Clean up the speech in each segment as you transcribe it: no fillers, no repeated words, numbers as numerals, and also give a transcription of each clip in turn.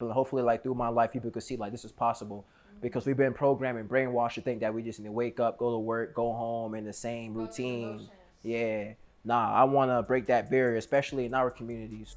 But hopefully, like, through my life, people could see, like, this is possible. Because we've been programmed and brainwashed to think that we just need to wake up, go to work, go home in the same routine. Yeah. Nah, I want to break that barrier, especially in our communities.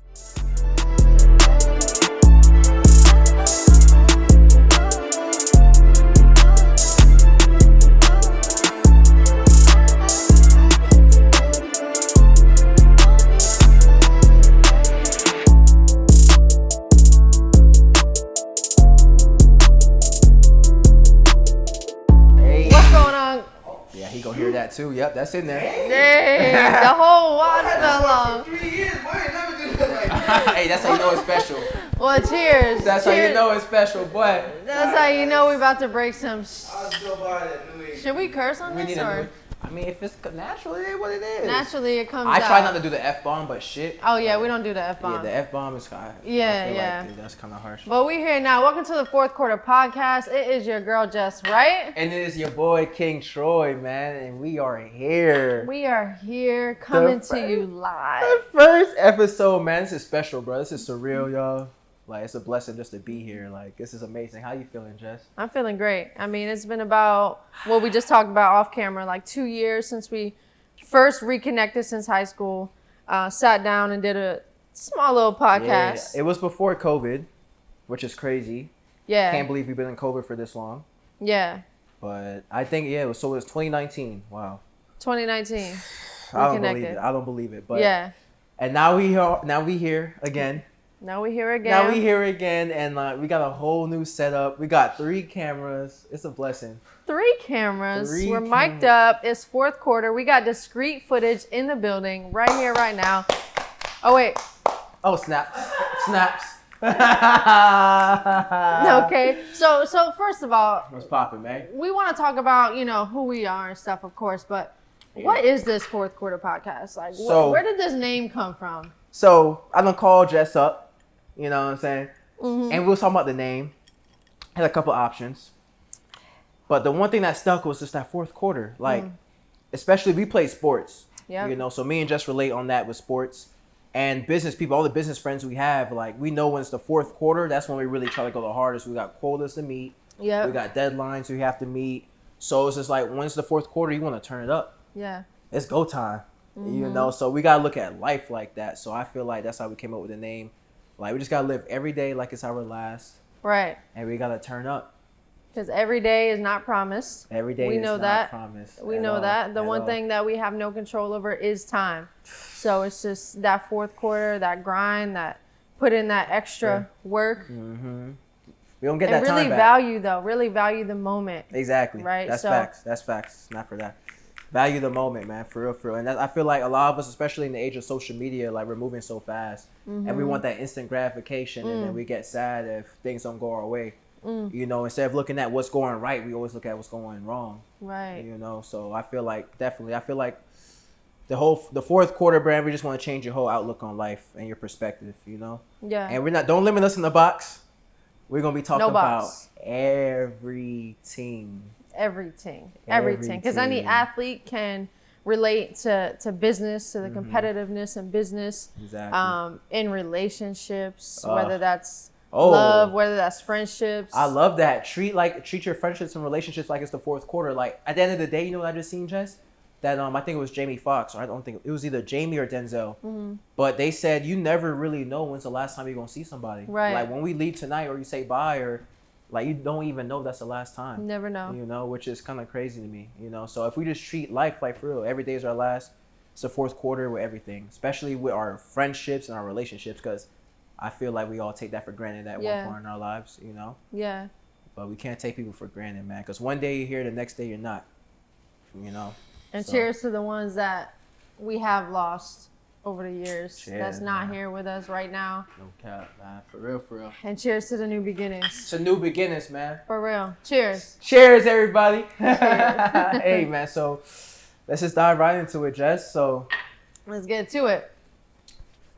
Yeah, he gonna hear that too. Yep, that's in there. Dang, the whole watch fell off. 3 years, boy, I never did that like that. Hey, that's how you know it's special. Well, cheers. That's cheers. how you know it's special, boy. That's how you know we about to break some. I was still buying that New Age. Should we curse on this or? I mean, if it's natural, it is what it is. Naturally, it comes I out. try not to do the F-bomb, but shit. Oh yeah, we don't do the F-bomb. Yeah, the F-bomb is kind of. Yeah. Like that's kind of harsh. But we here now. Welcome to the Fourth Quarter Podcast. It is your girl Jess Wright. And it is your boy King Troy, man, and we are here. We are here coming to you live. The first episode, man. This is special, bro. This is surreal, y'all. Like, it's a blessing just to be here. Like, this is amazing. How you feeling, Jess? I'm feeling great. I mean, it's been about what we just talked about off camera, like 2 years since we first reconnected since high school. Sat down and did a small little podcast. Yeah, it was before COVID, which is crazy. Yeah. Can't believe we've been in COVID for this long. Yeah. But I think, yeah, it was 2019. Wow. 2019. I don't believe it. But yeah. And now we here again. Now we here again. And we got a whole new setup. We got 3 cameras. It's a blessing. 3 cameras. We're mic'd up. It's fourth quarter. We got discrete footage in the building right here, right now. Oh, wait. Oh, snaps. Okay. So first of all, what's poppin', man? We want to talk about, who we are and stuff, of course, but what is this Fourth Quarter Podcast? Like, where did this name come from? So I done called Jess up. You know what I'm saying? Mm-hmm. And we was talking about the name. Had a couple options. But the one thing that stuck was just that fourth quarter. Like, especially we play sports. Yeah. So me and Jess relate on that with sports. And business people, all the business friends we have, like, we know when it's the fourth quarter, that's when we really try to go the hardest. We got quotas to meet. Yeah. We got deadlines we have to meet. So it's just like, when's the fourth quarter, you want to turn it up. Yeah. It's go time. Mm-hmm. So we got to look at life like that. So I feel like that's how we came up with the name. Like, we just got to live every day like it's our last. Right. And we got to turn up. Because every day is not promised. Every day is not promised. We know that. The one thing that we have no control over is time. So it's just that fourth quarter, that grind, that put in that extra work. Mm-hmm. We don't get that time back. Really value the moment. Exactly. Right. That's facts. Not for that. Value the moment, man, for real. And I feel like a lot of us, especially in the age of social media, like, we're moving so fast. Mm-hmm. And we want that instant gratification, and then we get sad if things don't go our way. Instead of looking at what's going right, we always look at what's going wrong. Right. So I feel like the fourth quarter, brand, we just want to change your whole outlook on life and your perspective, Yeah. And don't limit us in the box. We're going to be talking about everything. Because any athlete can relate to business, to the competitiveness in business, exactly. In relationships, whether that's love, whether that's friendships. I love that. Treat your friendships and relationships like it's the fourth quarter. Like, at the end of the day, you know what I just seen, Jess? That I think it was Jamie Foxx, or I don't think it was either Jamie or Denzel. Mm-hmm. But they said you never really know when's the last time you're gonna see somebody. Right. Like, when we leave tonight, or you say bye, or like, you don't even know that's the last time. You never know. Which is kind of crazy to me. So if we just treat life like, for real, every day is our last. It's the fourth quarter with everything, especially with our friendships and our relationships, because I feel like we all take that for granted at one point in our lives. Yeah. But we can't take people for granted, man, because one day you're here, the next day you're not. And cheers to the ones that we have lost over the years. That's not here with us right now. No cap, man. For real. And cheers to the new beginnings. To new beginnings, man. For real. Cheers. Cheers, everybody. Hey, man. So let's just dive right into it, Jess. So let's get to it.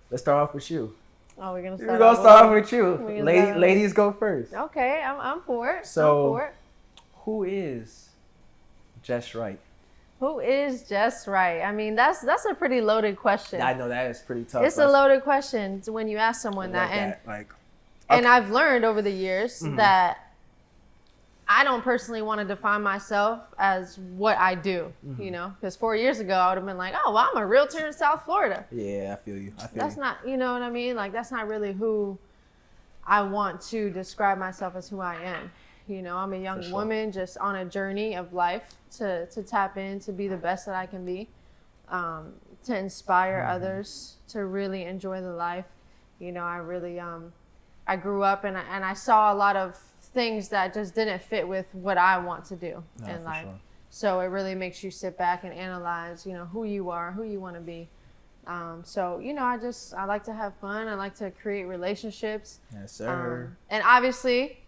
Let's start off with you. Oh, we're gonna start off with you. Ladies go first. Okay, I'm for it. So, who is Jess Wright? Who is Jess Wright? I mean, that's a pretty loaded question. I know that is pretty tough. It's a loaded question when you ask someone that. And I've learned over the years that I don't personally want to define myself as what I do, you know, because 4 years ago I would have been like, oh, well, I'm a realtor in South Florida. Yeah, I feel you. That's not, you know what I mean? Like, that's not really who I want to describe myself as who I am. You know, I'm a young woman just on a journey of life to tap in, to be the best that I can be, to inspire others to really enjoy the life. You know, I really, I grew up and I saw a lot of things that just didn't fit with what I want to do in life. Sure. So it really makes you sit back and analyze, you know, who you are, who you want to be. So, you know, I like to have fun. I like to create relationships. Yes, sir. And obviously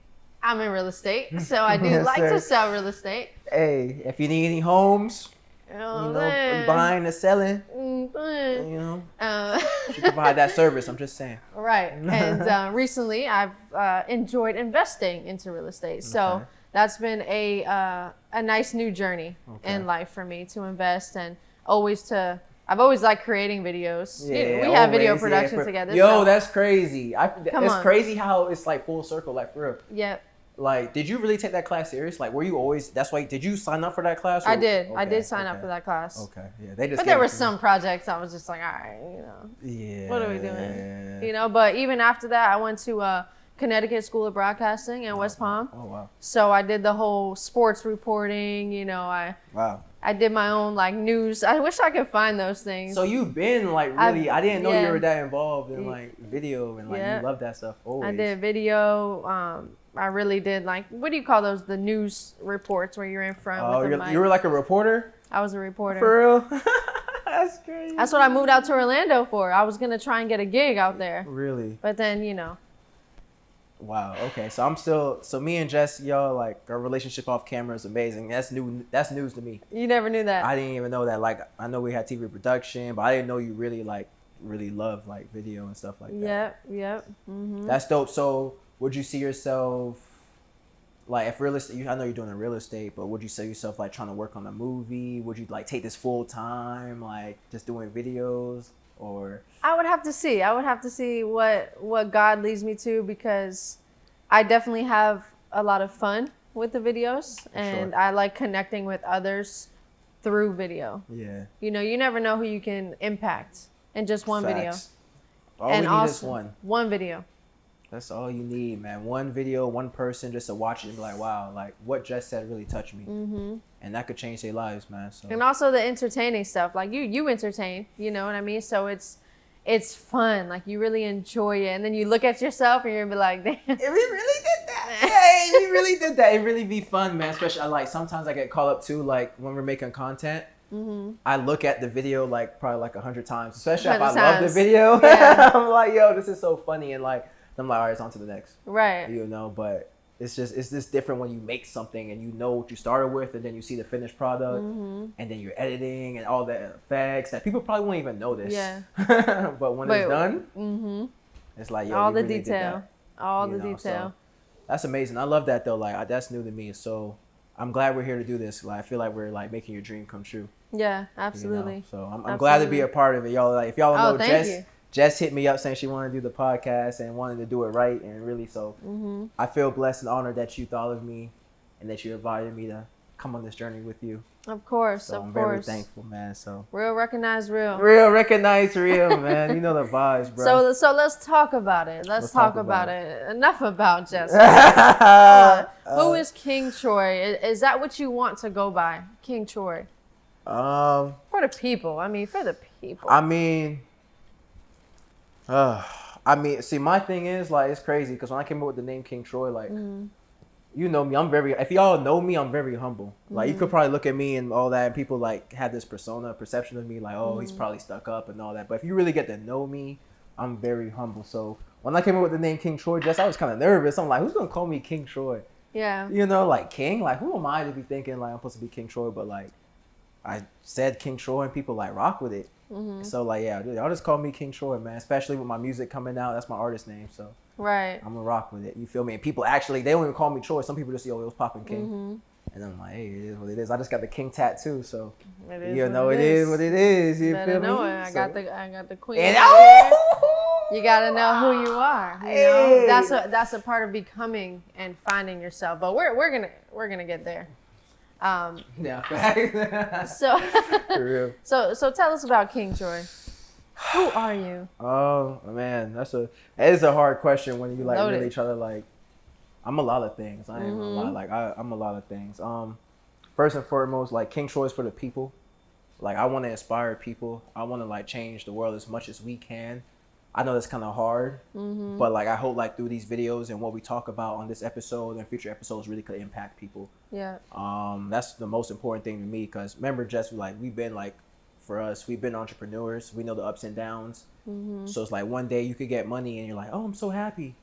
I'm in real estate, so I do like to sell real estate. Hey, if you need any homes, you know, buying or selling, you know, you provide that service. I'm just saying. Right. And recently I've enjoyed investing into real estate. So that's been a nice new journey in life for me to invest and I've always liked creating videos. Yeah, we have video production together. Yo, that's crazy. It's crazy how it's like full circle, like for real. Yep. Like, did you really take that class serious? Like, were you always? That's why. Did you sign up for that class? I did. Okay, I did sign up for that class. Okay. Yeah. They just. But there were some projects I was just like, all right, you know. Yeah. What are we doing? You know. But even after that, I went to Connecticut School of Broadcasting in West Palm. Oh wow. So I did the whole sports reporting. You know, I did my own like news. I wish I could find those things. So you've been like really. I didn't know you were that involved in like video and like you love that stuff. Always. I did video. I really did like, what do you call those? The news reports where you're in front with the mic. You were like a reporter? I was a reporter. For real? That's crazy. That's what I moved out to Orlando for. I was going to try and get a gig out there. Really? But then, you know. Wow. Okay. So me and Jess, y'all, like our relationship off camera is amazing. That's news to me. You never knew that. I didn't even know that. Like, I know we had TV production, but I didn't know you really love like video and stuff like that. Yep. Mm-hmm. That's dope. So would you see yourself, like, if real estate, I know you're doing a real estate, but would you see yourself, like, trying to work on a movie? Would you, like, take this full time, like, just doing videos, or? I would have to see. I would have to see what God leads me to, because I definitely have a lot of fun with the videos, and I like connecting with others through video. Yeah. You know, you never know who you can impact in just one video. All we need is one. One video. That's all you need, man. One video, one person just to watch it and be like, wow, like what Jess said really touched me. Mm-hmm. And that could change their lives, man. So. And also the entertaining stuff. Like you entertain, you know what I mean? So it's fun. Like you really enjoy it. And then you look at yourself and you're be like, damn. We really did that. Hey, we really did that. It really be fun, man. Especially like sometimes I get called up too, like when we're making content. Mm-hmm. I look at the video like probably like 100 times, especially if I love the video. Yeah. I'm like, yo, this is so funny. And like, I'm like, all right, it's on to the next. Right. You know, but it's just different when you make something and you know what you started with and then you see the finished product and then you're editing and all the effects that people probably won't even notice. Yeah. But when it's done, it's like, yo, all the really detail. All the detail. So that's amazing. I love that though. Like that's new to me. So I'm glad we're here to do this. Like I feel like we're like making your dream come true. Yeah, absolutely. You know? So I'm glad to be a part of it, y'all. Like if y'all don't know, Jess hit me up saying she wanted to do the podcast and wanted to do it right, and really so I feel blessed and honored that you thought of me and that you invited me to come on this journey with you. Of course, so I'm very thankful, man. So real recognize real. Real recognize real, man. You know the vibes, bro. So let's talk about it. Let's talk about it. Enough about Jess. Who is King Troy? Is that what you want to go by, King Troy? For the people. I mean, for the people. See, my thing is like it's crazy because when I came up with the name King Troy, like you know me, if y'all know me, I'm very humble. Like you could probably look at me and all that, and people like have this perception of me, like he's probably stuck up and all that. But if you really get to know me, I'm very humble. So when I came up with the name King Troy, I was kind of nervous. I'm like, who's gonna call me King Troy? Yeah. You know, like King. Like who am I to be thinking like I'm supposed to be King Troy? But like I said King Troy, and people like rock with it. So like y'all just call me King Troy, man. Especially with my music coming out, that's my artist name. So I'm gonna rock with it. You feel me? And people actually they don't even call me Troy. Some people just it was popping King, and I'm like, hey, it is what it is. I just got the King tattoo, so you know it is what it is. You better feel me? I got the queen. And You gotta know who you are. You Hey. know, that's a part of becoming and finding yourself. But we're gonna get there. Yeah. So For real. so tell us about King Troy. Who are you? Oh man, that is a hard question when you like Loaded. really try to like. I'm a lot of things. I ain't gonna lie. Like I'm a lot of things. First and foremost, like King Troy's for the people. Like I want to inspire people. I want to like change the world as much as we can. I know that's kind of hard, but like I hope like through these videos and what we talk about on this episode and future episodes really could impact people. Yeah. That's the most important thing to me because remember, Jess, like we've been like, for us, we've been entrepreneurs. We know the ups and downs. So it's like one day you could get money and you're like, oh, I'm so happy.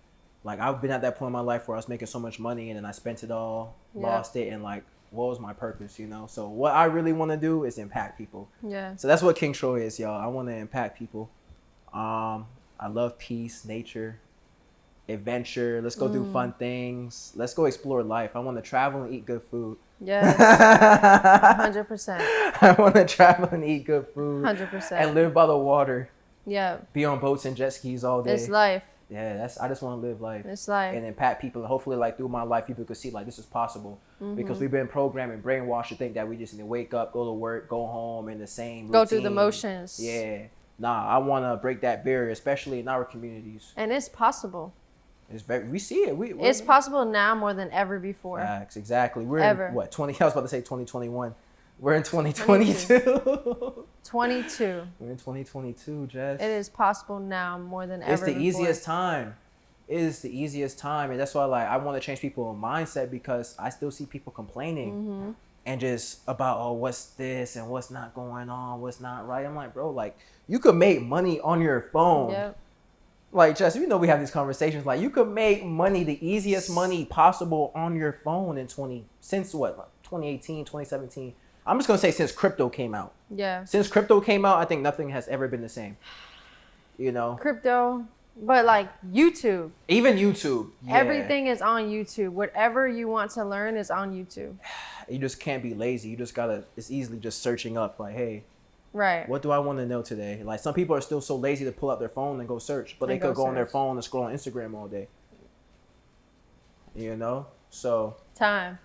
Like I've been at that point in my life where I was making so much money and then I spent it all, lost it, and like, what was my purpose, you know? So what I really want to do is impact people. Yeah. So that's what King Troy is, y'all. I want to impact people. I love peace, nature, adventure. Let's go do fun things. Let's go explore life. I want to travel and eat good food. Yes. 100%. I want to travel and eat good food. 100%. And live by the water. Yeah. Be on boats and jet skis all day. It's life. Yeah, I just want to live life. It's life. And impact people. And hopefully, like, through my life, people could see, like, this is possible. Because we've been programmed and brainwashed to think that we just need to wake up, go to work, go home in the same routine. Go through the motions. Yeah. Nah, I want to break that barrier, especially in our communities. And it's possible. We see it. It's possible now more than ever before. Facts, exactly. We're Ever. in, what, 20? I was about to say 2021. We're in 2022. 22. We're in 2022, Jess. It is possible now more than ever It's the before. easiest time. It is the easiest time. And that's why like I want to change people's mindset because I still see people complaining and just about, oh, what's this and what's not going on, what's not right. I'm like, bro, like you could make money on your phone. Yep. Like, Jess, you know we have these conversations. Like, you could make money, the easiest money possible on your phone since what, 2018, 2017. I'm just going to say since crypto came out. Yeah. Since crypto came out, I think nothing has ever been the same. You know? Crypto, but like YouTube. Even YouTube. Yeah. Everything is on YouTube. Whatever you want to learn is on YouTube. You just can't be lazy. You just got to, it's easily just searching up like, hey, Right. what do I want to know today? Like some people are still so lazy to pull out their phone and go search, but they could go on their phone and scroll on Instagram all day. You know? So. Time.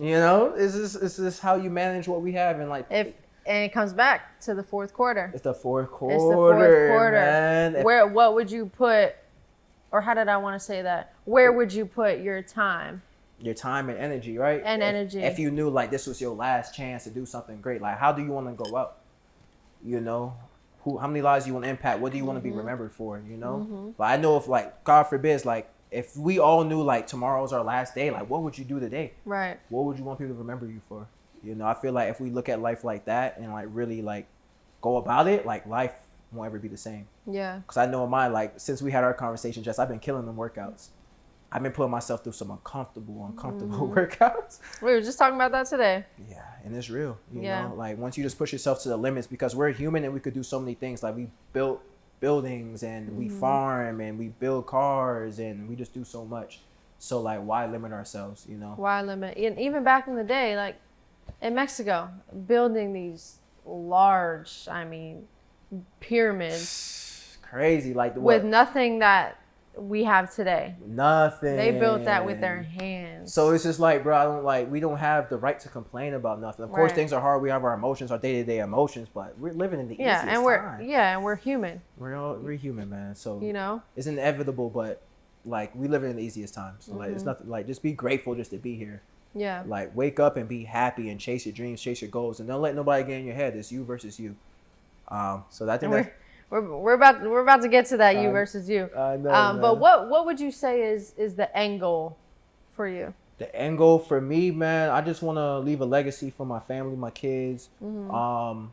You know, is this how you manage what we have and like And it comes back to the fourth quarter. It's the fourth quarter. It's the fourth quarter. Man. What would you put, or how did I want to say that? Where would you put your time? Your time and energy, right? And energy. If you knew like this was your last chance to do something great, like how do you want to go out? You know, how many lives do you want to impact? What do you want to be remembered for? You know, but I know if like God forbid, like if we all knew like tomorrow's our last day, like what would you do today? Right. What would you want people to remember you for? You know, I feel like if we look at life like that and like really like go about it, like life won't ever be the same. Yeah. Because I know in mine, like since we had our conversation, Jess, I've been killing them workouts. I've been putting myself through some uncomfortable workouts. We were just talking about that today. Yeah, and it's real. You Yeah. know, like once you just push yourself to the limits, because we're human and we could do so many things. Like we built buildings and we farm and we build cars and we just do so much. So like, why limit ourselves? You know? Why limit? And even back in the day, like in Mexico, building these large, pyramids Crazy, like with nothing that we have today. Nothing. They built that with their hands. So it's just like, bro, we don't have the right to complain about nothing. Of course, things are hard. We have our emotions, our day-to-day emotions, but we're living in the easiest time. And we're human. We're human, man. So you know, it's inevitable, but like we live in the easiest times. So, like it's nothing. Like just be grateful just to be here. Yeah. Like wake up and be happy and chase your dreams, chase your goals, and don't let nobody get in your head. It's you versus you. So I think we're about to get to that you versus you. I know, but what would you say is the end goal for you? The end goal for me, man, I just want to leave a legacy for my family, my kids, and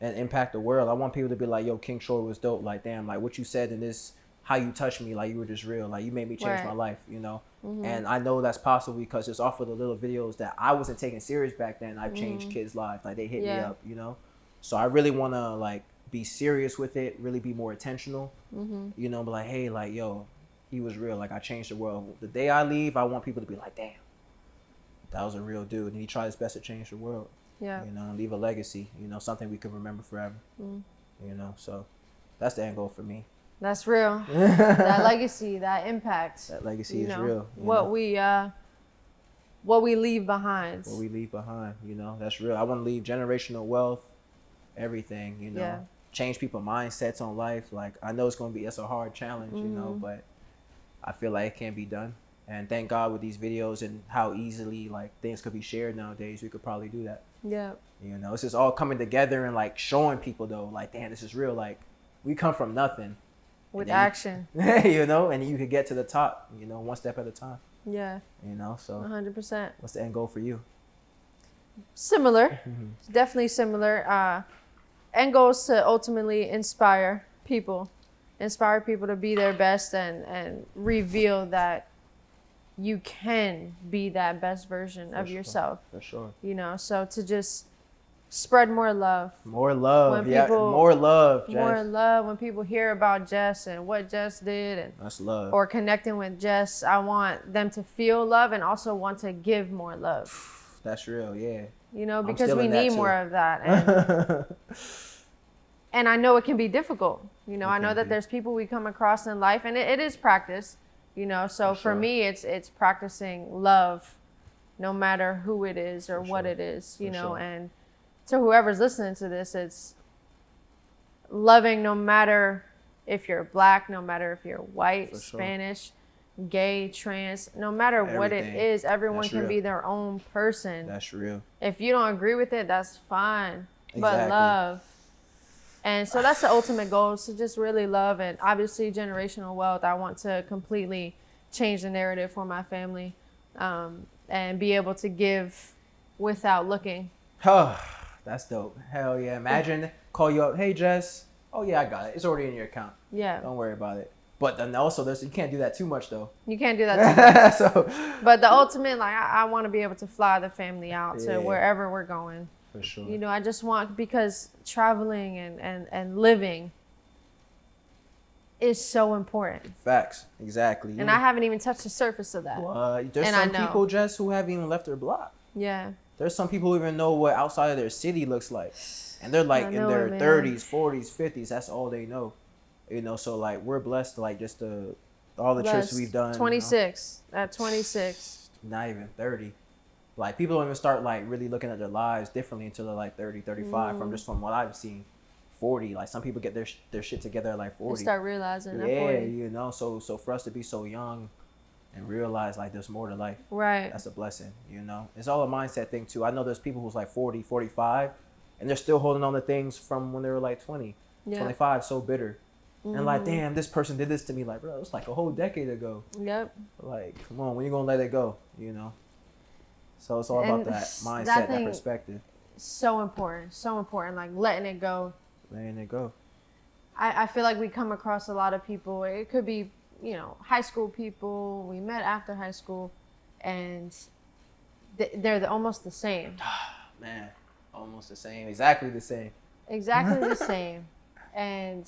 impact the world. I want people to be like, yo, King Troy was dope. Like, damn, like what you said in this, how you touched me, like you were just real. Like you made me change my life, you know? And I know that's possible because just off of the little videos that I wasn't taking serious back then, I've changed kids' lives. Like they hit me up, you know? So I really want to like be serious with it, really be more intentional, you know, be like, hey, like, yo, he was real. Like I changed the world. The day I leave, I want people to be like, damn, that was a real dude. And he tried his best to change the world. Yeah. You know, and leave a legacy, you know, something we can remember forever. You know, so that's the end goal for me. That's real. That legacy, that impact. That legacy you is know, real. What we leave behind. What we leave behind, that's real. I want to leave generational wealth, everything, Yeah. change people's mindsets on life. Like, I know it's a hard challenge, but I feel like it can be done. And thank God with these videos and how easily like things could be shared nowadays, we could probably do that. Yeah. It's just all coming together and like showing people though, like, damn, this is real. Like, we come from nothing. With action. And you could get to the top, one step at a time. Yeah. So 100%. what's the end goal for you? Similar. Definitely similar. End goal is to ultimately inspire people to be their best and reveal that you can be that best version of yourself. For sure. So to just spread more love. More love. More love, Jess. More love. When people hear about Jess and what Jess did, and that's love. Or connecting with Jess, I want them to feel love and also want to give more love. That's real, yeah. Because we need more of that. And I know it can be difficult. I know that there's people we come across in life, and it is practice. So for me, it's practicing love, no matter who it is or what it is. And to whoever's listening to this, it's loving no matter if you're black, no matter if you're white, Spanish, gay, trans, no matter what it is, everyone can be their own person. That's real. If you don't agree with it, that's fine. Exactly. But love. And so that's the ultimate goal, is to just really love, and obviously generational wealth. I want to completely change the narrative for my family, and be able to give without looking. Oh, that's dope. Hell yeah. Imagine call you up, hey Jess. Oh yeah, I got it. It's already in your account. Yeah. Don't worry about it. But then also you can't do that too much though. You can't do that too much. But the ultimate, like, I want to be able to fly the family out to wherever we're going. For sure. I just want, because traveling and living is so important. Facts. Exactly. And I haven't even touched the surface of that. There's some people, Jess, who haven't even left their block. Yeah. There's some people who even know what outside of their city looks like. And they're like in their 30s, 40s, 50s. That's all they know. So like, we're blessed to like just all the trips we've done. 26. At 26. Not even 30. Like, people don't even start like really looking at their lives differently until they're like 30, 35. From what I've seen, 40. Like, some people get their shit together at like 40. They start realizing at 40. So for us to be so young and realize like there's more to life. Right. That's a blessing. It's all a mindset thing too. I know there's people who's like 40, 45, and they're still holding on to things from when they were like 20, 25, so bitter. And like, damn, this person did this to me. Like, bro, it was like a whole decade ago. Yep. Like, come on, when you gonna let it go? So it's all about that mindset, that perspective. So important. Like, letting it go. I feel like we come across a lot of people. It could be, high school people we met after high school, and they're almost the same. Man, almost the same. Exactly the same. Exactly the same. And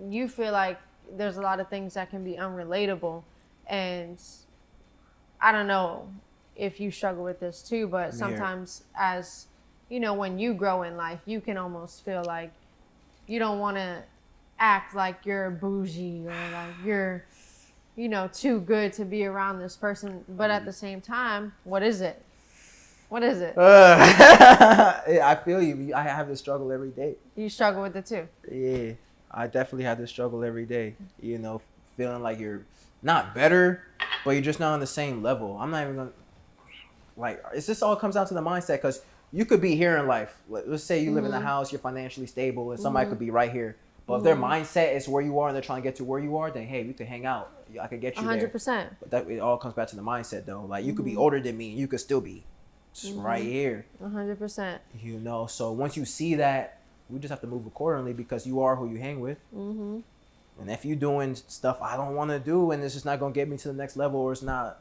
you feel like there's a lot of things that can be unrelatable. And I don't know if you struggle with this too, but sometimes as, when you grow in life, you can almost feel like you don't want to act like you're bougie or like you're, too good to be around this person. But at the same time, what is it? I feel you. I have this struggle every day. You struggle with it too? Yeah, I definitely have this struggle every day. Feeling like you're not better, but you're just not on the same level. I'm not even going to, like, it's just all comes down to the mindset, because you could be here in life. Let's say you live in a house, you're financially stable, and somebody could be right here. But if their mindset is where you are and they're trying to get to where you are, then hey, we could hang out. I could get you 100%. there. But it all comes back to the mindset though. Like, you could be older than me and you could still be right here. 100%. So once you see that, we just have to move accordingly, because you are who you hang with. And if you're doing stuff I don't want to do and it's just not going to get me to the next level, or it's not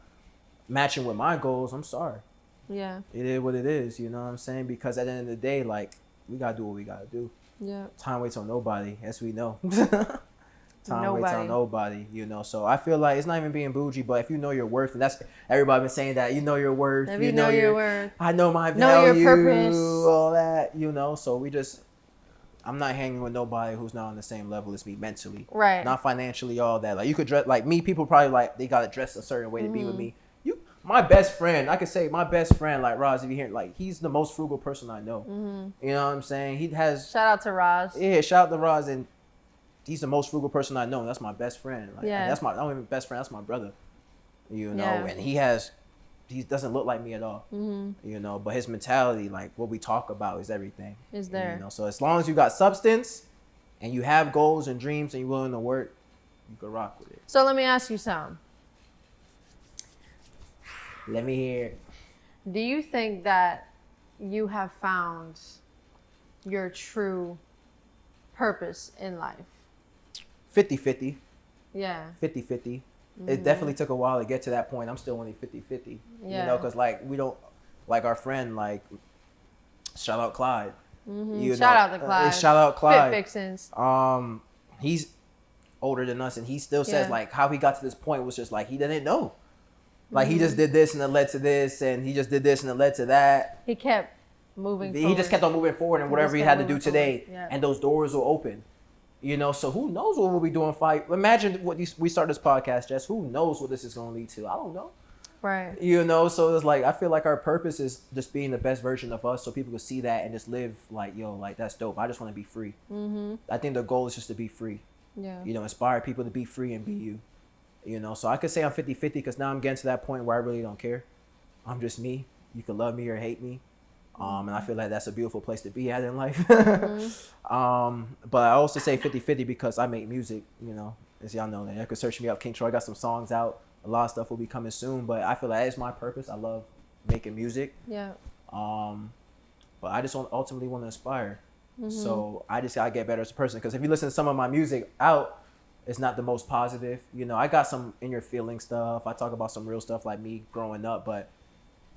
matching with my goals, I'm sorry. Yeah. It is what it is, you know what I'm saying? Because at the end of the day, like, we got to do what we got to do. Yeah. Time waits on nobody, as we know. Time waits on nobody, So I feel like it's not even being bougie, but if you know your worth, and that's, everybody been saying that, you know your worth. If you know your worth. I know my value. Know your purpose. All that, So we just I'm not hanging with nobody who's not on the same level as me mentally. Right. Not financially, all that. Like, you could dress like me. People probably like they gotta dress a certain way to be with me. My best friend, I could say my best friend, like Roz, if you hear, like, he's the most frugal person I know. You know what I'm saying? He has. Shout out to Roz. Yeah, shout out to Roz, and he's the most frugal person I know. And that's my best friend. Like, Yeah. That's my not even best friend. That's my brother. You know, Yeah. and he doesn't look like me at all. You know, but his mentality, like what we talk about, is everything. Is there? You know, so as long as you got substance, and you have goals and dreams, and you're willing to work, you can rock with it. So let me ask you something. Let me hear it. Do you think that you have found your true purpose in life? 50-50. Yeah. 50-50. It definitely took a while to get to that point. I'm still only 50-50. Yeah. You know, because, like, we don't, like, our friend, like, shout out Clyde. You Shout know, out to Clyde. Shout out Clyde. Fit Fixins. He's older than us, and he still says, Yeah. like, how he got to this point was just, like, he didn't know. Like, he just did this, and it led to this, and he just did this, and it led to that. He kept moving forward. He just kept on moving forward, and whatever just he kept had to do moving today, forward. Yeah. and those doors will open. You know, so who knows what we'll be doing? Imagine what we start this podcast, Jess. Who knows what this is going to lead to? I don't know. Right. You know, so it's like, I feel like our purpose is just being the best version of us, so people can see that and just live like, yo, like, that's dope. I just want to be free. I think the goal is just to be free. Yeah. You know, inspire people to be free and be you. You know, so I could say I'm 50-50 because now I'm getting to that point where I really don't care. I'm just me. You can love me or hate me. And I feel like that's a beautiful place to be at in life. But I also say 50-50 because I make music, you know, as y'all know. You could search me up, King Troy. I got some songs out. A lot of stuff will be coming soon, but I feel like that is my purpose. I love making music. Yeah. But I just ultimately want to inspire. So I just gotta get better as a person. Because if you listen to some of my music out, it's not the most positive. You know, I got some in your feeling stuff. I talk about some real stuff like me growing up, but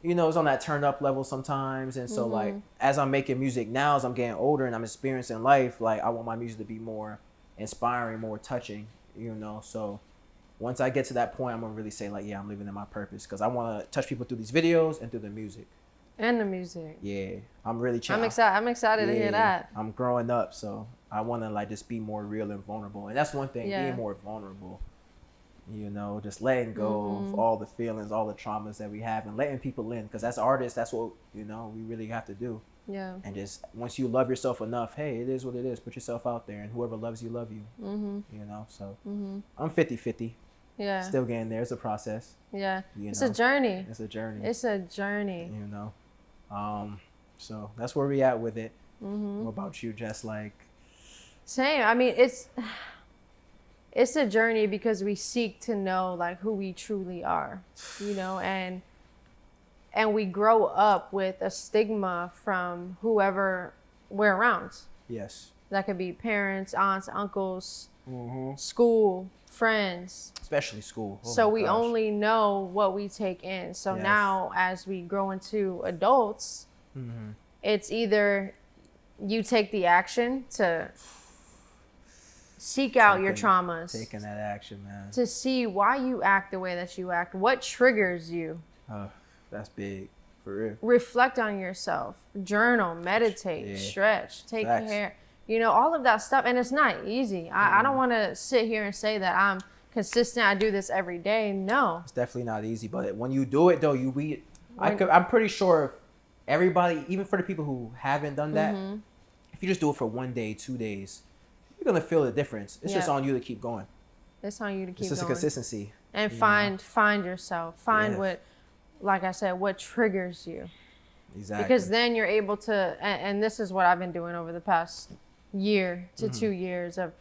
you know, it's on that turn up level sometimes. And so like, as I'm making music now, as I'm getting older and I'm experiencing life, like I want my music to be more inspiring, more touching, you know? So once I get to that point, I'm gonna really say like, yeah, I'm living in my purpose. Cause I want to touch people through these videos and through the music. And the music. Yeah. I'm really I'm excited to hear that. I'm growing up. So I want to like just be more real and vulnerable. And that's one thing, being more vulnerable, you know, just letting go of all the feelings, all the traumas that we have and letting people in. Cause as artists, that's what, you know, we really have to do. Yeah. And just once you love yourself enough, hey, it is what it is. Put yourself out there and whoever loves you, love you, you know? So I'm 50-50. Yeah. Still getting there. It's a process. Yeah. You It's know? a journey. It's a journey. It's a journey. You know? So that's where we at with it. What about you? Just like, Same. I mean, it's a journey because we seek to know like who we truly are, you know, and we grow up with a stigma from whoever we're around. yes. That could be parents, aunts, uncles, school, friends. Especially school. Oh So my we gosh. only know what we take in. So Yes. now as we grow into adults, it's either you take the action to seek out your traumas, Taking that action, man. to see why you act the way that you act, what triggers you, That's big. For real. reflect on yourself, journal, meditate, Yeah. stretch, take Facts. care, you know, all of that stuff. And it's not easy. I don't want to sit here and say that I'm consistent. I do this every day. No. It's definitely not easy, but when you do it though, I'm pretty sure if everybody, even for the people who haven't done that, if you just do it for 1 day, 2 days, you're gonna feel the difference. It's just Yeah. on you to keep going. It's on you to keep It's just going. a consistency. And find yourself. Find Yes. what, like I said, what triggers you. Exactly. Because then you're able to, and this is what I've been doing over the past year to 2 years of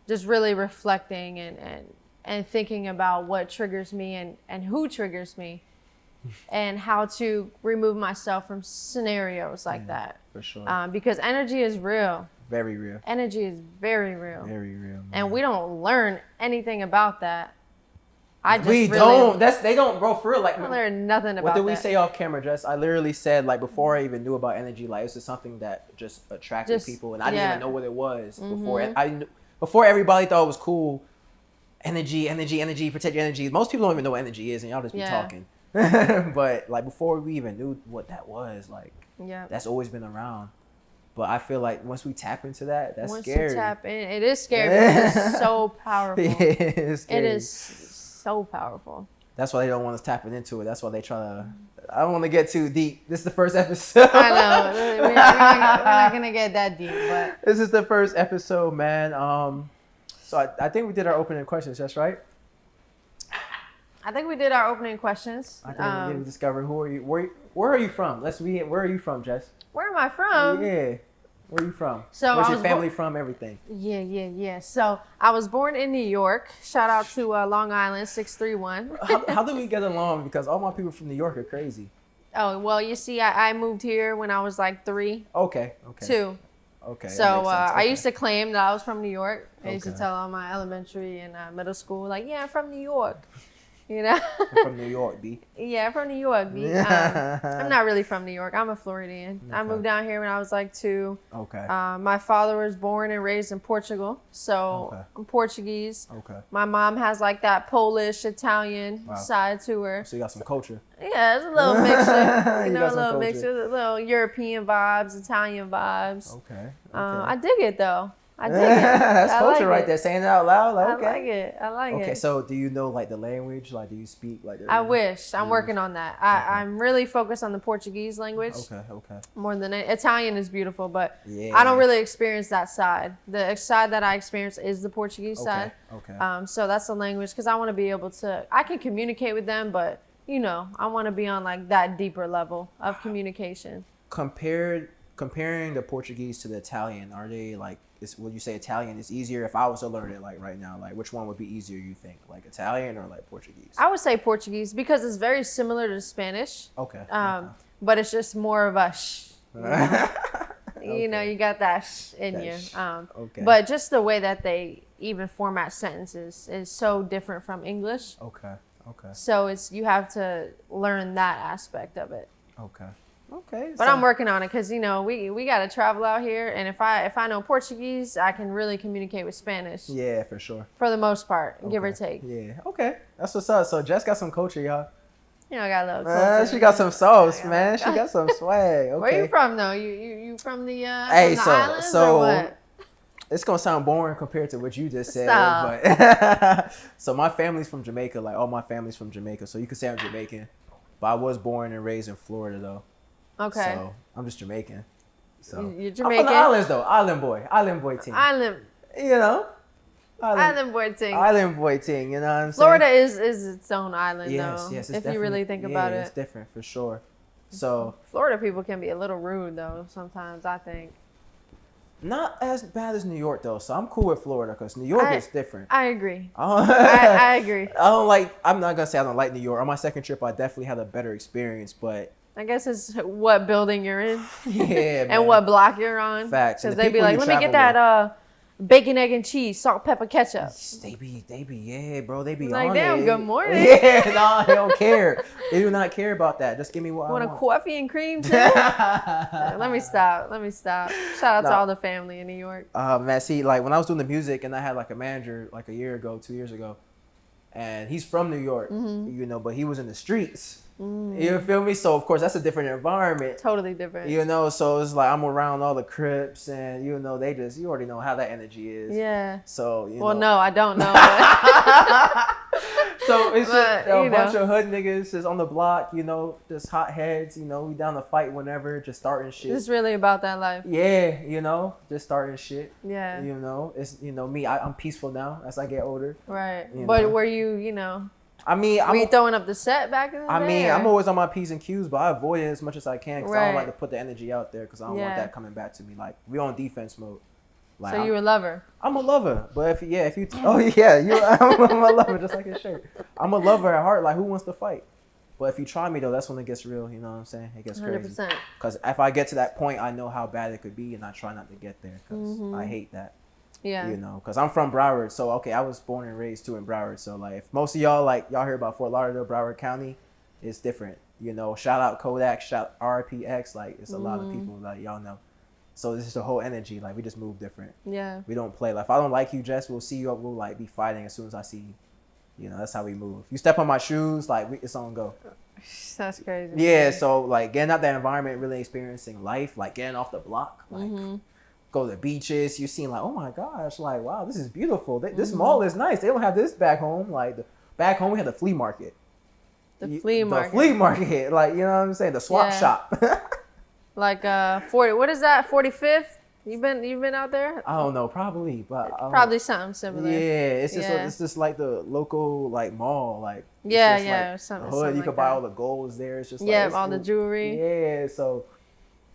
just really reflecting and thinking about what triggers me and who triggers me and how to remove myself from scenarios like that. For sure. Because energy is real. Very real. Energy is very real. Very real. Man. And we don't learn anything about that. I just We really don't. They don't, bro. For real, like, I learned nothing about what did we that. say off camera, Jess? I literally said, like, before I even knew about energy, like, it's just something that just attracted people, and I didn't even know what it was before. And before everybody thought it was cool. Energy, protect your energy. Most people don't even know what energy is, and y'all just be talking. But like before we even knew what that was, like, Yeah. that's always been around. But I feel like once we tap into that, that's Once scary. you tap in, it is scary because it's so powerful. It's It scary. is so powerful. That's why they don't want us tapping into it. That's why they try to. I don't want to get too deep. This is the first episode. I know. We're not gonna get that deep, but This is the first episode, man. So I think we did our opening questions. That's right. I think we did our opening questions. I think we did discover who are you. Where are you from? Where are you from, Jess? Where am I from? Yeah. Where are you from? So where's I your was family from? Everything. Yeah. So I was born in New York. Shout out to Long Island 631. How do we get along? Because all my people from New York are crazy. Oh, well, you see, I moved here when I was like 3, Okay. 2. Okay. So I used to claim that I was from New York. I used to Okay. tell all my elementary and middle school, like, yeah, I'm from New York. You know? I'm from New York, B. Yeah, I'm from New York, B. I'm not really from New York. I'm a Floridian. I Okay. moved down here when I was like 2. Okay. My father was born and raised in Portugal, so Okay. I'm Portuguese. Okay. My mom has like that Polish, Italian Wow. side to her. So you got some culture. Yeah, it's a little mixture. You You know, got a some little culture. mixture, a little European vibes, Italian vibes. Okay. I dig it though. I dig it. That's I culture like right it. there. Saying it out loud. Like, okay. I like it. I like Okay, it. so do you know like the language? Like, do you speak like? I wish. I'm working on that. I'm really focused on the Portuguese language Okay. more than Italian is beautiful, but Yeah. I don't really experience that side. The side that I experience is the Portuguese side. Okay. So that's the language because I want to be able to. I can communicate with them, but you know, I want to be on like that deeper level of communication. Comparing the Portuguese to the Italian, are they like? Would you say Italian is easier? If I was to learn it like right now, like which one would be easier? You think like Italian or like Portuguese? I would say Portuguese because it's very similar to Spanish. Okay. But it's just more of a shh. Okay. You know, you got that shh in That you. shh. Okay. But just the way that they even format sentences is so different from English. Okay. So you have to learn that aspect of it. Okay. But I'm working on it because you know we got to travel out here, and if I know Portuguese, I can really communicate with Spanish. Yeah, for sure. For the most part, give or Okay. take. Yeah. Okay. That's what's up. So Jess got some culture, y'all. You know, I got a little culture. She got some sauce, man. She got some swag. Okay. Where you from though? You from the Hey, from the islands so or what? it's gonna sound boring compared to what you just said, Stop. but so my family's from Jamaica. Like all my family's from Jamaica, so you could say I'm Jamaican. But I was born and raised in Florida though. Okay. So I'm just Jamaican. So You're I'm Jamaican. from the islands though. Island boy team. Island You know. boy thing. Island boy team. You know what I'm saying? Florida is its own island Yes, though. it's if you really think about it's it. different for sure. So Florida people can be a little rude though sometimes, I think. not as bad as New York though. So I'm cool with Florida because New York is different. I agree. I I agree. I'm not gonna say I don't like New York. On my second trip, I definitely had a better experience, but I guess it's what building you're in yeah, man. and what block you're on. Facts. And Because the they be people like, you let me get travel that bacon, egg, and cheese, salt, pepper, ketchup. They be, yeah, bro. They be Like, on damn, it. good morning. Yeah, no, they don't care. They do not care about that. Just give me what I Want a want. coffee and cream too? Let me stop. Shout out to No. all the family in New York. Man, see, like when I was doing the music and I had like a manager like a year ago, 2 years ago, and he's from New York, Mm-hmm. you know, but he was in the streets. You feel me? So of course that's a different environment. Totally different. You know, so it's like I'm around all the Crips, and you know you already know how that energy is. Yeah. So you Well, know. no, I don't know. But So it's just But, a you bunch know. of hood niggas just on the block, you know, just hot heads, you know, we down to fight whenever, just starting shit. it's really about that life. Yeah, you know, just starting shit. Yeah. You know, it's me. I'm peaceful now as I get older. Right. You But know. were you know, I mean, were you throwing up the set back in the day? I'm or- always on my P's and Q's, but I avoid it as much as I can because I don't Right. like to put the energy out there because I don't want Yeah. that coming back to me. Like we on defense mode. Like So you were a lover. I'm a lover, but if you I'm a lover just like his shirt. I'm a lover at heart. Like who wants to fight? But if you try me though, that's when it gets real. You know what I'm saying? It gets crazy. 100%. Because if I get to that point, I know how bad it could be, and I try not to get there because Mm-hmm. I hate that. Yeah. You know, because I'm from Broward, so okay, I was born and raised too in Broward. So like, if most of y'all hear about Fort Lauderdale, Broward County, it's different. You know, shout out Kodak, shout RPX. Like it's a lot of people like y'all know. So this is the whole energy. Like we just move different. Yeah. We don't play. Like if I don't like you, Jess, we'll see you. We'll like be fighting as soon as I see you. You know, that's how we move. You step on my shoes, like it's on go. That's crazy. Yeah, so like getting out that environment, really experiencing life, like getting off the block, like go to the beaches. You're seeing like, oh my gosh, like wow, this is beautiful. This mall is nice. They don't have this back home. Like back home, we had the flea market. The flea market. The flea market, like you know what I'm saying, the swap shop. Like 40. What is that? 45th. You've been out there? I don't know, probably, but probably something similar. Yeah, it's just like the local like mall, like yeah, like something. hood. You like can buy that. all the golds there. It's just yeah, like, all the jewelry. Yeah, so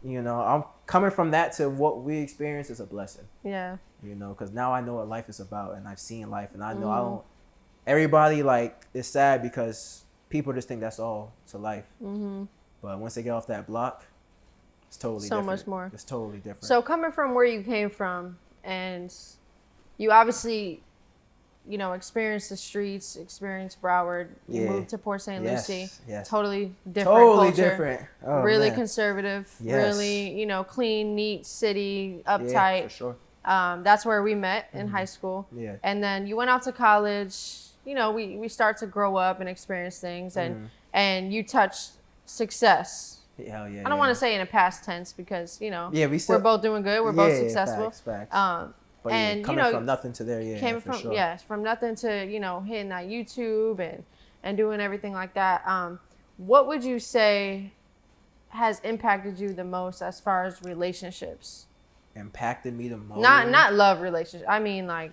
you know, I'm coming from that to what we experience is a blessing. Yeah. You know, because now I know what life is about, and I've seen life, and I know I don't. Everybody like it's sad because people just think that's all to life. But once they get off that block, it's totally so different. much more. It's totally different. So coming from where you came from, and you obviously, you know, experienced the streets, experienced Broward. You moved to Port St. Lucie. Yes. Totally different. Totally culture, different. Oh, really man. conservative. Yes. Really, you know, clean, neat city, uptight. Yeah, for sure. That's where we met in high school. Yeah. And then you went off to college. You know, we start to grow up and experience things, and you touched success. Hell yeah. I don't want to say in a past tense because, you know, we're both doing good. We're both successful. Facts. And But coming you know, from nothing to there, came for from sure. from nothing to, you know, hitting that YouTube and doing everything like that. What would you say has impacted you the most as far as relationships? Impacted me the most. Not love relationships. I mean like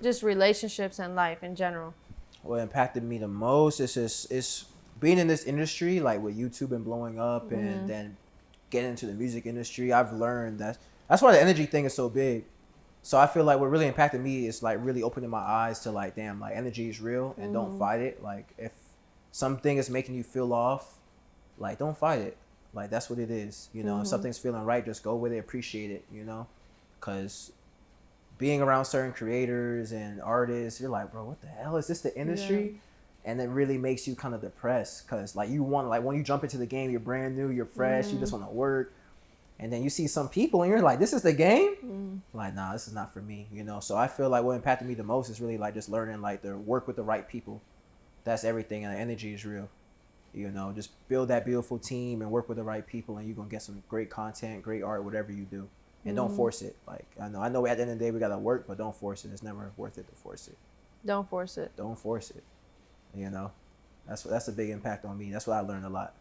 just relationships and life in general. What impacted me the most is being in this industry, like with YouTube and blowing up, and then getting into the music industry. I've learned that's why the energy thing is so big. So I feel like what really impacted me is like really opening my eyes to like, damn, like energy is real and don't fight it. Like if something is making you feel off, like don't fight it. Like that's what it is. You know, if something's feeling right, just go with it, appreciate it, you know, because being around certain creators and artists, you're like, bro, what the hell is this, the industry? Yeah. And it really makes you kind of depressed because like you want, like when you jump into the game, you're brand new, you're fresh, you just want to work. And then you see some people and you're like, this is the game? Like, nah, this is not for me, you know? So I feel like what impacted me the most is really like just learning like to work with the right people. That's everything. And the energy is real, you know? Just build that beautiful team and work with the right people and you're going to get some great content, great art, whatever you do. And don't force it. Like, I know at the end of the day we got to work, but don't force it. It's never worth it to force it. Don't force it. Don't force it. You know, that's a big impact on me. That's why I learned a lot,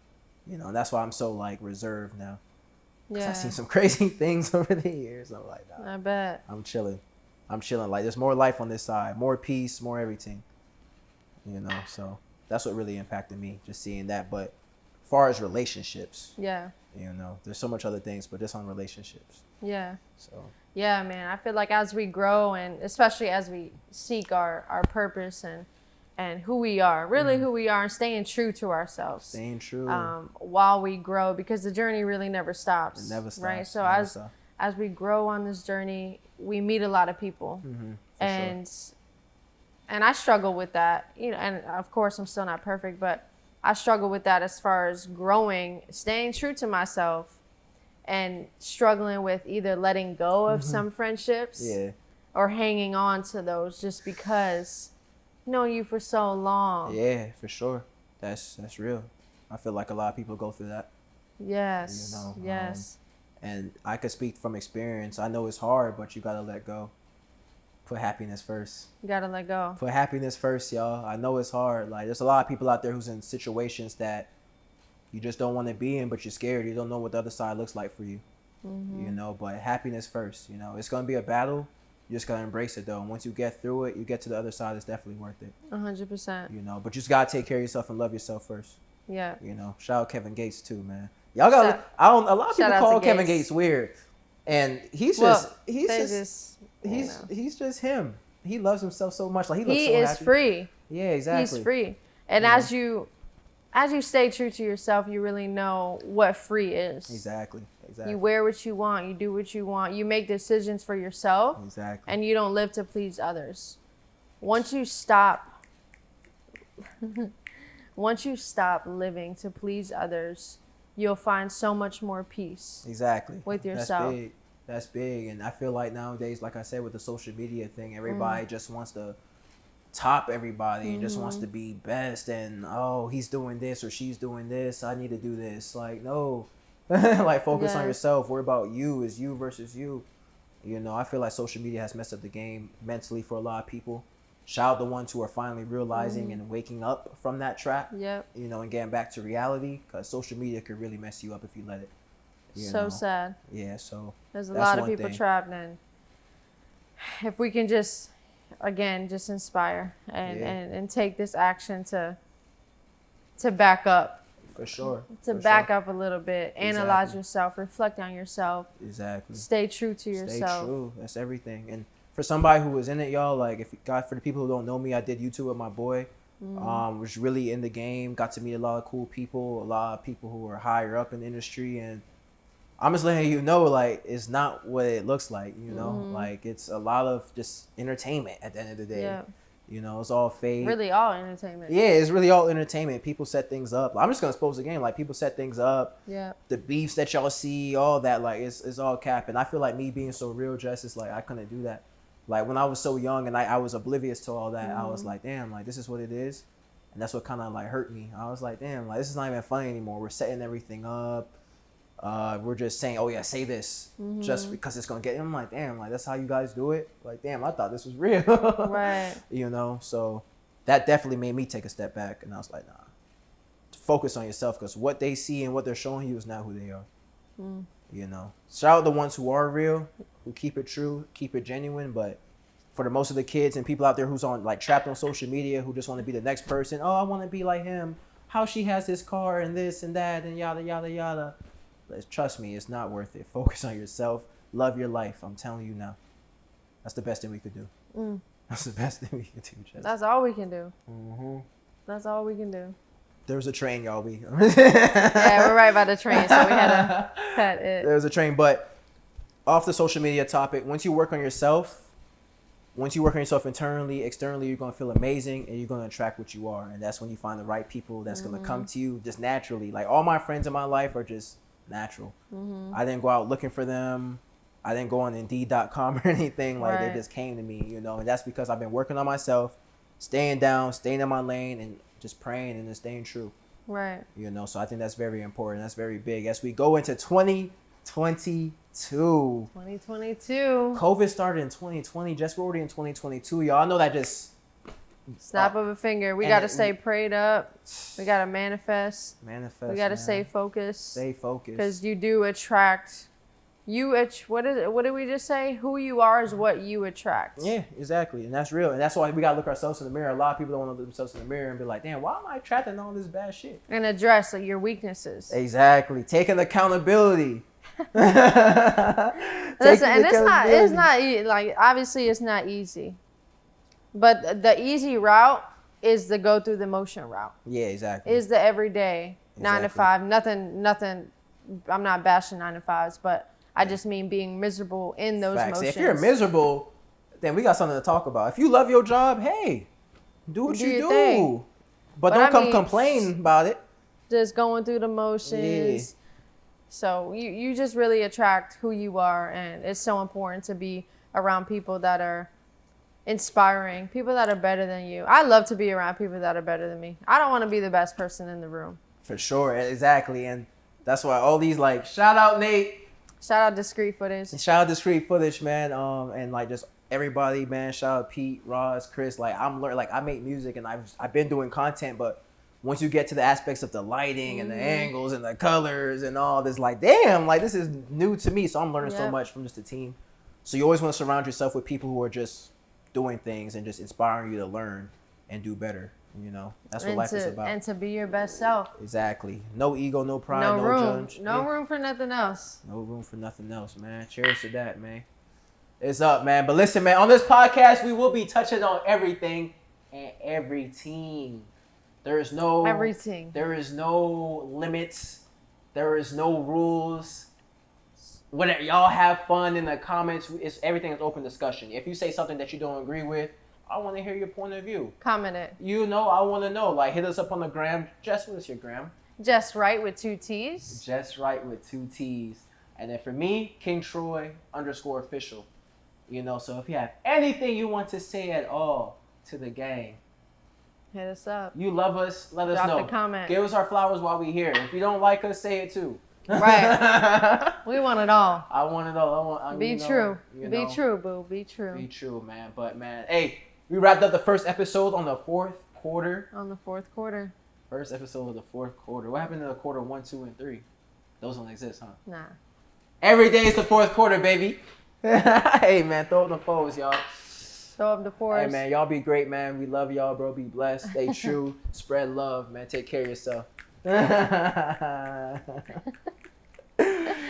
you know, and that's why I'm so like reserved now. Yeah. I've seen some crazy things over the years. I'm like, nah, I bet. I'm chilling. Like there's more life on this side, more peace, more everything, you know? So that's what really impacted me, just seeing that. But as far as relationships, yeah, you know, there's so much other things, but just on relationships. Yeah. So. Yeah, man. I feel like as we grow and especially as we seek our purpose and who we are, really who we are, and staying true to ourselves. Staying true. While we grow, because the journey really never stops. It never stops. Right? So as we grow on this journey, we meet a lot of people. And I struggle with that. You know, and of course I'm still not perfect, but I struggle with that as far as growing, staying true to myself and struggling with either letting go of some friendships or hanging on to those just because known you for so long. Yeah, for sure. That's real. I feel like a lot of people go through that. Yes. You know, yes. And I could speak from experience. I know it's hard, but you gotta let go. Put happiness first. You gotta let go. Put happiness first, y'all. I know it's hard. Like there's a lot of people out there who's in situations that you just don't want to be in, but you're scared. You don't know what the other side looks like for you. You know, but happiness first. You know, it's gonna be a battle. You just gotta embrace it though. And once you get through it, you get to the other side. It's definitely worth it. 100%. You know, but you just gotta take care of yourself and love yourself first. Yeah. You know, shout out Kevin Gates too, man. Y'all got. A lot of people call Kevin Gates weird, and he's just him. He loves himself so much. Like he looks so happy. He is free. Yeah, exactly. He's free, and as you stay true to yourself, you really know what free is. Exactly. You wear what you want. You do what you want. You make decisions for yourself. Exactly. And you don't live to please others. Once you stop living to please others, you'll find so much more peace. Exactly. With yourself. That's big. And I feel like nowadays, like I said, with the social media thing, everybody just wants to top everybody and just wants to be best, and oh, he's doing this or she's doing this, I need to do this. Like, no. Like, focus on yourself. Worry about you. It's you versus you. You know, I feel like social media has messed up the game mentally for a lot of people. Shout out the ones who are finally realizing and waking up from that trap. Yep. You know, and getting back to reality, because social media could really mess you up if you let it. You so know? sad. Yeah, so there's a lot of people trapped in. If we can just, again, just inspire and take this action to back up. For sure. To back up a little bit, analyze yourself, reflect on yourself. Exactly. Stay true to yourself. Stay true. That's everything. And for somebody who was in it, y'all, like, if God, for the people who don't know me, I did YouTube with my boy. Was really in the game. Got to meet a lot of cool people, a lot of people who were higher up in the industry, and I'm just letting you know, like, it's not what it looks like. You know, like, it's a lot of just entertainment at the end of the day. Yeah. You know, it's all fake. Really all entertainment. Yeah, it's really all entertainment. People set things up. I'm just gonna expose the game. Like, people set things up. Yeah. The beefs that y'all see, all that, like, it's all cap. And I feel like me being so real, Jess, is like, I couldn't do that. Like, when I was so young and I was oblivious to all that, I was like, damn, like, this is what it is. And that's what kind of, like, hurt me. I was like, damn, like, this is not even funny anymore. We're setting everything up. We're just saying, oh yeah, say this just because it's gonna get. I'm like, damn, like, that's how you guys do it. Like, damn, I thought this was real. Right. You know, so that definitely made me take a step back, and I was like, nah, focus on yourself, because what they see and what they're showing you is not who they are. You know, shout out the ones who are real, who keep it true, keep it genuine. But for the most of the kids and people out there who's on, like, trapped on social media, who just want to be the next person. Oh, I want to be like him. How she has this car and this and that and yada yada yada. Trust me, it's not worth it. Focus on yourself. Love your life. I'm telling you now. That's the best thing we could do. That's the best thing we could do, Jess. That's all we can do. That's all we can do. There was a train, y'all. Yeah, we're right by the train, so we had to cut it. There was a train, but off the social media topic, once you work on yourself internally, externally, you're going to feel amazing, and you're going to attract what you are. And that's when you find the right people that's going to come to you just naturally. Like, all my friends in my life are just natural. I didn't go out looking for them. I didn't go on Indeed.com or anything. Like, they just came to me, you know. And that's because I've been working on myself, staying down, staying in my lane, and just praying and just staying true. Right. You know, so I think that's very important. That's very big. As we go into 2022. 2022. COVID started in 2020. Just we're already in 2022. Y'all, I know that just... Snap of a finger. We got to stay prayed up. We got to manifest. We got to stay focused. Stay focused. Because you do attract. What did we just say? Who you are is what you attract. Yeah, exactly. And that's real. And that's why we got to look ourselves in the mirror. A lot of people don't want to look themselves in the mirror and be like, damn, why am I attracting all this bad shit? And address your weaknesses. Exactly. Taking accountability. Listen, and it's not like, obviously it's not easy. But the easy route is the go through the motion route. Yeah, exactly. Is the everyday 9 to 5. Nothing. I'm not bashing 9 to 5s, but I just mean being miserable in those motions. If you're miserable, then we got something to talk about. If you love your job, hey, do what you do. Thing. But don't complain about it. Just going through the motions. Yeah. So you just really attract who you are, and it's so important to be around people that are inspiring, people that are better than you. I love to be around people that are better than me. I don't want to be the best person in the room. For sure, exactly. And that's why all these, like, shout out Nate. Shout out Discreet Footage, man. And like, just everybody, man. Shout out Pete, Ross, Chris. Like, I'm learning. Like, I make music and I've been doing content, but once you get to the aspects of the lighting and the angles and the colors and all this, like, damn, like, this is new to me. So I'm learning so much from just the team. So you always want to surround yourself with people who are just doing things and just inspiring you to learn and do better. You know, that's what life is about. And to be your best self. Exactly. No ego, no pride, no judge. No room for nothing else. No room for nothing else, man. Cheers to that, man. It's up, man. But listen, man, on this podcast, we will be touching on everything and every team. There is no everything. There is no limits. There is no rules. Whatever, y'all have fun in the comments. Everything is open discussion. If you say something that you don't agree with, I want to hear your point of view. Comment it. You know, I want to know. Like, hit us up on the gram. Jess, what is your gram? Jess Wright with 2 T's. Jess Wright with 2 T's. And then for me, King Troy _official. You know, so if you have anything you want to say at all, to the gang. Hit us up. You love us, let us Drop know. the comment. Give us our flowers while we here. If you don't like us, say it too. Right. We want it all. I want it all. Be true. Be true, boo. Be true. Be true, man. But man, hey, we wrapped up the first episode on the fourth quarter. On the fourth quarter. First episode of the fourth quarter. What happened to the quarter 1, 2, and 3? Those don't exist, huh? Nah. Every day is the fourth quarter, baby. Hey, man, throw up the foes, y'all. Throw up the fours. Hey, man, y'all be great, man. We love y'all, bro. Be blessed. Stay true. Spread love, man. Take care of yourself.